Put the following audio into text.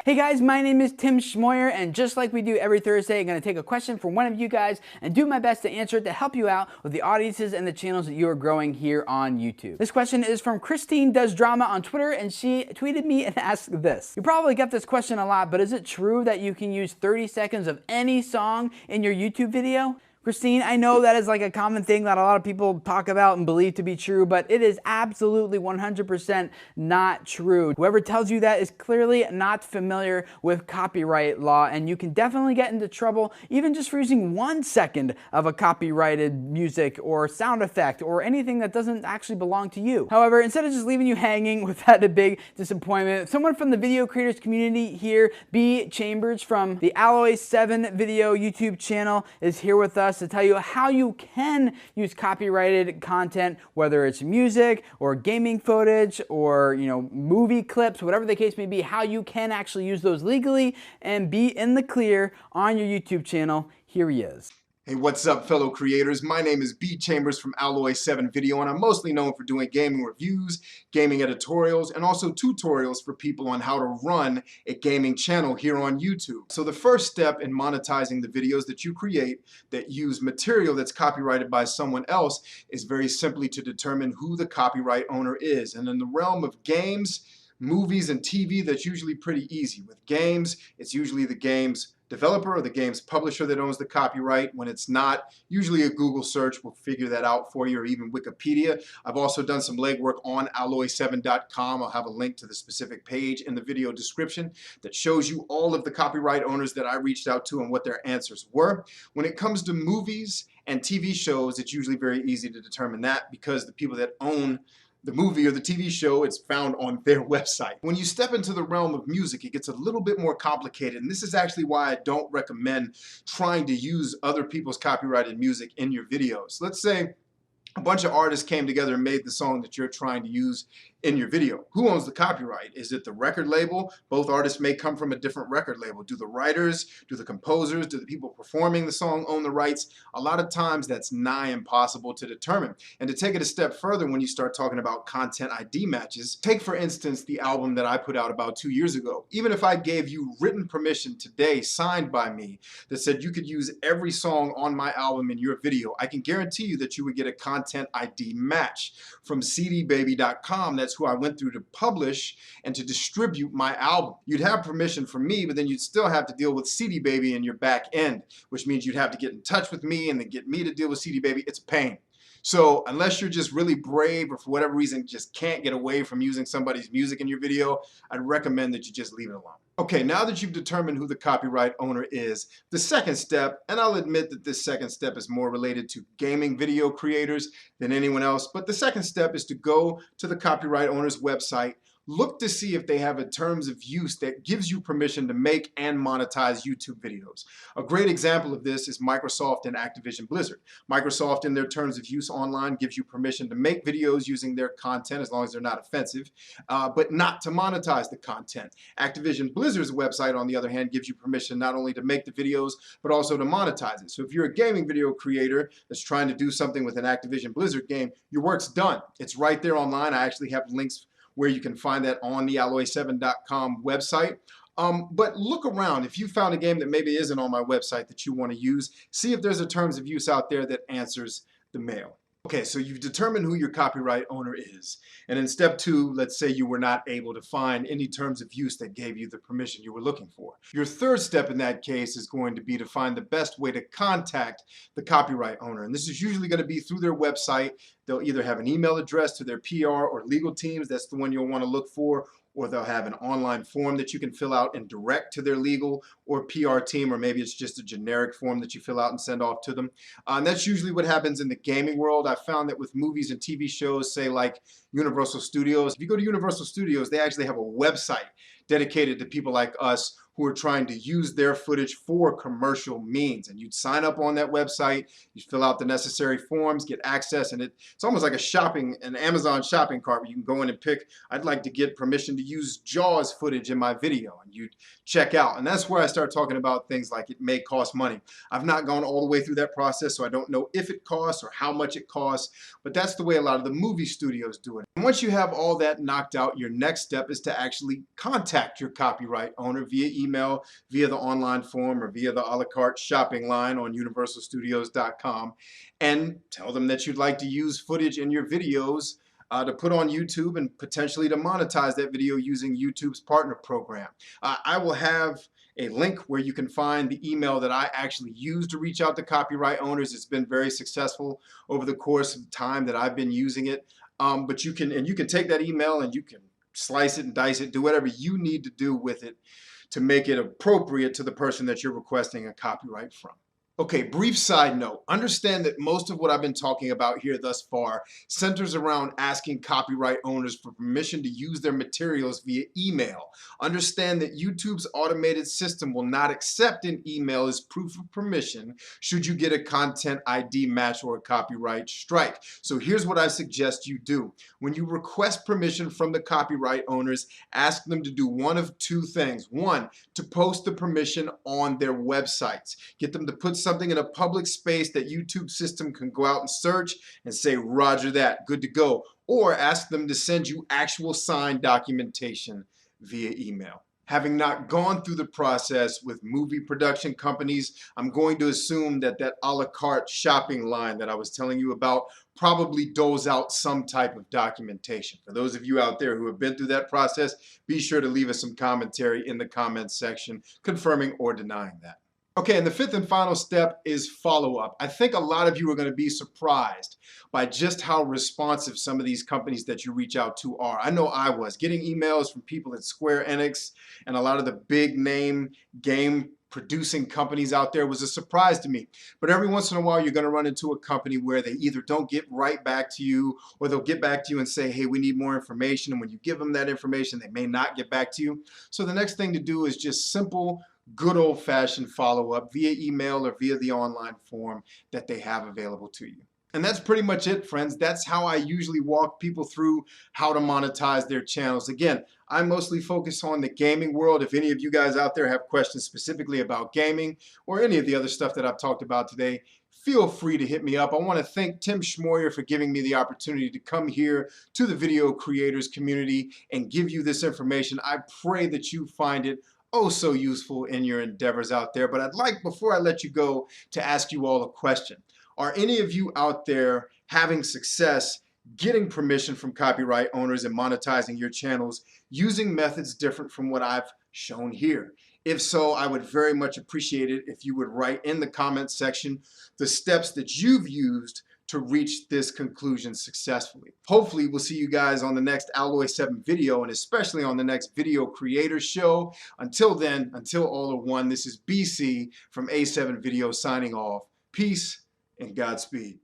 Hey guys, my name is Tim Schmoyer, and just like we do every Thursday, I'm going to take a question from one of you guys and do my best to answer it to help you out with the audiences and the channels that you are growing here on YouTube. This question is from Christine Does Drama on Twitter, and she tweeted me and asked this. You probably get this question a lot, but is it true that you can use 30 seconds of any song in your YouTube video? Christine, I know that is like a common thing that a lot of people talk about and believe to be true, but it is absolutely 100% not true. Whoever tells you that is clearly not familiar with copyright law, and you can definitely get into trouble even just for using 1 second of a copyrighted music or sound effect or anything that doesn't actually belong to you. However, instead of just leaving you hanging without a big disappointment, someone from the video creators community here, B. Chambers from the Alloy 7 video YouTube channel, is here with us to tell you how you can use copyrighted content, whether it's music or gaming footage or movie clips, whatever the case may be, how you can actually use those legally and be in the clear on your YouTube channel. Here he is. Hey, what's up, fellow creators? My name is B. Chambers from Alloy 7 Video, and I'm mostly known for doing gaming reviews, gaming editorials, and also tutorials for people on how to run a gaming channel here on YouTube. So the first step in monetizing the videos that you create that use material that's copyrighted by someone else is very simply to determine who the copyright owner is. And in the realm of games, movies, and TV, that's usually pretty easy. With games, it's usually the game's developer or the game's publisher that owns the copyright. When it's not, usually a Google search will figure that out for you, or even Wikipedia. I've also done some legwork on alloy7.com. I'll have a link to the specific page in the video description that shows you all of the copyright owners that I reached out to and what their answers were. When it comes to movies and TV shows, it's usually very easy to determine that because the people that own the movie or the TV show, it's found on their website. When you step into the realm of music, it gets a little bit more complicated, and this is actually why I don't recommend trying to use other people's copyrighted music in your videos. Let's say a bunch of artists came together and made the song that you're trying to use in your video. Who owns the copyright? Is it the record label? Both artists may come from a different record label. Do the writers, do the composers, do the people performing the song own the rights? A lot of times that's nigh impossible to determine. And to take it a step further, when you start talking about content ID matches, take for instance the album that I put out about 2 years ago. Even if I gave you written permission today, signed by me, that said you could use every song on my album in your video, I can guarantee you that you would get a content ID match from cdbaby.com. That's who I went through to publish and to distribute my album. You'd have permission from me, but then you'd still have to deal with CD Baby in your back end, which means you'd have to get in touch with me and then get me to deal with CD Baby. It's a pain. So unless you're just really brave or for whatever reason just can't get away from using somebody's music in your video, I'd recommend that you just leave it alone. Okay, now that you've determined who the copyright owner is, the second step, and I'll admit that this second step is more related to gaming video creators than anyone else, but the second step is to go to the copyright owner's website, look to see if they have a terms of use that gives you permission to make and monetize YouTube videos. A great example of this is Microsoft and Activision Blizzard. Microsoft, in their terms of use online, gives you permission to make videos using their content as long as they're not offensive, but not to monetize the content. Activision Blizzard's website, on the other hand, gives you permission not only to make the videos, but also to monetize it. So if you're a gaming video creator that's trying to do something with an Activision Blizzard game, your work's done. It's right there online. I actually have links where you can find that on the alloy7.com website. But look around. If you found a game that maybe isn't on my website that you want to use, see if there's a terms of use out there that answers the mail. Okay, so you've determined who your copyright owner is. And in step 2, let's say you were not able to find any terms of use that gave you the permission you were looking for. Your third step in that case is going to be to find the best way to contact the copyright owner. And this is usually going to be through their website. They'll either have an email address to their PR or legal teams. That's the one you'll want to look for. Or they'll have an online form that you can fill out and direct to their legal or PR team, or maybe it's just a generic form that you fill out and send off to them. And that's usually what happens in the gaming world. I found that with movies and TV shows, say like Universal Studios, if you go to Universal Studios, they actually have a website dedicated to people like us who are trying to use their footage for commercial means. And you'd sign up on that website, you fill out the necessary forms, get access, and it's almost like an Amazon shopping cart where you can go in and pick, I'd like to get permission to use Jaws footage in my video, and you'd check out. And that's where I start talking about things like it may cost money. I've not gone all the way through that process, so I don't know if it costs or how much it costs, but that's the way a lot of the movie studios do it. And once you have all that knocked out, your next step is to actually contact your copyright owner via email, via the online form, or via the a la carte shopping line on universalstudios.com, and tell them that you'd like to use footage in your videos to put on YouTube and potentially to monetize that video using YouTube's partner program. I will have a link where you can find the email that I actually use to reach out to copyright owners. It's been very successful over the course of time that I've been using it. But you can take that email and you can slice it and dice it, do whatever you need to do with it to make it appropriate to the person that you're requesting a copyright from. Okay, brief side note. Understand that most of what I've been talking about here thus far centers around asking copyright owners for permission to use their materials via email. Understand that YouTube's automated system will not accept an email as proof of permission should you get a content ID match or a copyright strike. So here's what I suggest you do. When you request permission from the copyright owners, ask them to do one of two things. One, to post the permission on their websites. Get them to put something in a public space that YouTube system can go out and search and say, roger that, good to go. Or ask them to send you actual signed documentation via email. Having not gone through the process with movie production companies, I'm going to assume that that a la carte shopping line that I was telling you about probably doles out some type of documentation. For those of you out there who have been through that process, be sure to leave us some commentary in the comments section confirming or denying that. Okay, and the fifth and final step is follow-up. I think a lot of you are going to be surprised by just how responsive some of these companies that you reach out to are. I know I was. Getting emails from people at Square Enix and a lot of the big name game producing companies out there was a surprise to me. But every once in a while, you're going to run into a company where they either don't get right back to you, or they'll get back to you and say, hey, we need more information. And when you give them that information, they may not get back to you. So the next thing to do is just simple, good old-fashioned follow-up via email or via the online form that they have available to you. And that's pretty much it, friends. That's how I usually walk people through how to monetize their channels. Again, I mostly focus on the gaming world. If any of you guys out there have questions specifically about gaming or any of the other stuff that I've talked about today, feel free to hit me up. I want to thank Tim Schmoyer for giving me the opportunity to come here to the video creators community and give you this information. I pray that you find it oh so useful in your endeavors out there. But I'd like, before I let you go, to ask you all a question. Are any of you out there having success getting permission from copyright owners and monetizing your channels using methods different from what I've shown here? If so, I would very much appreciate it if you would write in the comments section the steps that you've used to reach this conclusion successfully. Hopefully, we'll see you guys on the next Alloy 7 video, and especially on the next Video Creator Show. Until then, until all are one, this is BC from A7 Video signing off. Peace and Godspeed.